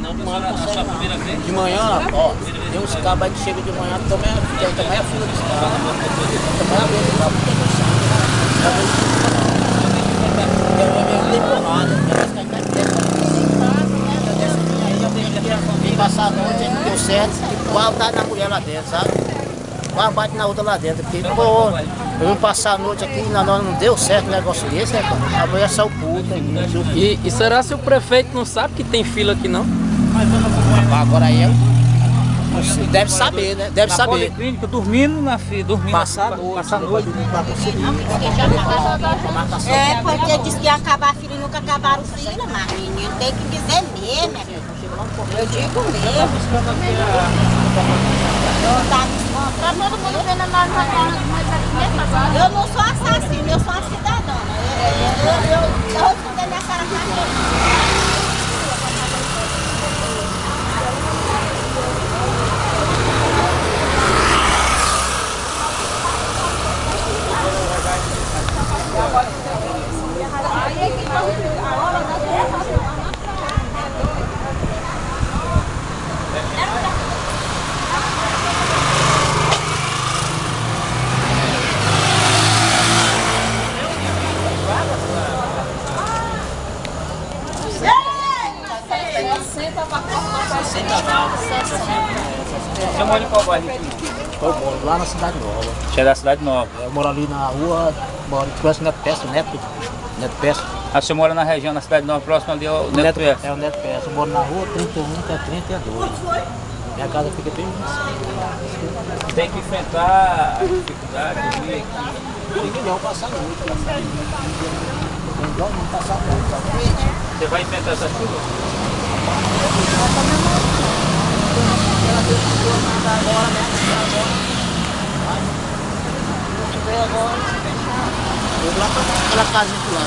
De manhã, ó, tem uns cabos aí que chegam de manhã, também a fila dos caras. Também a vez, lá, porque não sabe. Vem passar a noite, aí não deu certo, quase tá na mulher lá dentro, sabe? Quase bate na outra lá dentro. Porque, pô, eu vim passar a noite aqui, não deu certo um negócio desse, né, cara? A mulher saiu puta. E será se o prefeito não sabe que tem fila aqui, não? Agora aí deve saber, né? Deve saber. Policlínica, dormindo na fila, dormindo. Passar a noite. É, porque disse que ia acabar a fila e nunca acabaram a fila, mas menino, tem que dizer mesmo, eu digo mesmo. Pra todo mundo vendo nós aqui. Eu não sou assassino, eu sou uma cidadã. Eu vou esconder minha cara pra Você mora em qual bairro aqui? Eu moro lá na Cidade Nova. Você é da Cidade Nova. Eu moro ali na rua, conhece o Neto Peça, Neto Peça. Ah, você mora na região, na Cidade Nova, próximo ali ao Neto Peça. É o Neto Peça. Eu moro na rua 31, até 32. Minha casa fica bem Tem que enfrentar a dificuldade de vir aqui. tem que não passar muito. Não passar muito, sabe? Você vai enfrentar essa chuva? Eu vou lá pra aquela casinha lá.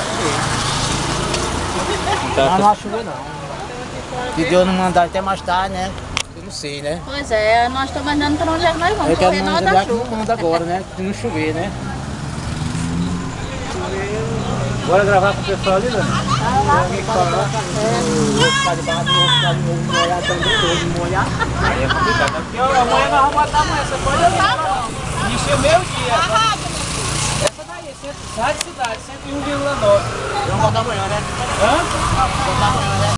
Tá. Não vai chover não. Se Deus não mandar até mais tarde, né? Eu não sei, né? Pois é, nós estamos andando para onde é que nós vamos. Eu quero Correr na hora mandar da que não chuva. manda agora, né? Se não chover, né? Bora gravar com o pessoal ali, né? Molhar. Aí é complicado, né? Porque amanhã nós vamos matar amanhã, você pode encher meio dia. Essa daí, Rádio Cidade, 101,9. Vamos botar amanhã, né? Hã? Vamos botar amanhã, né?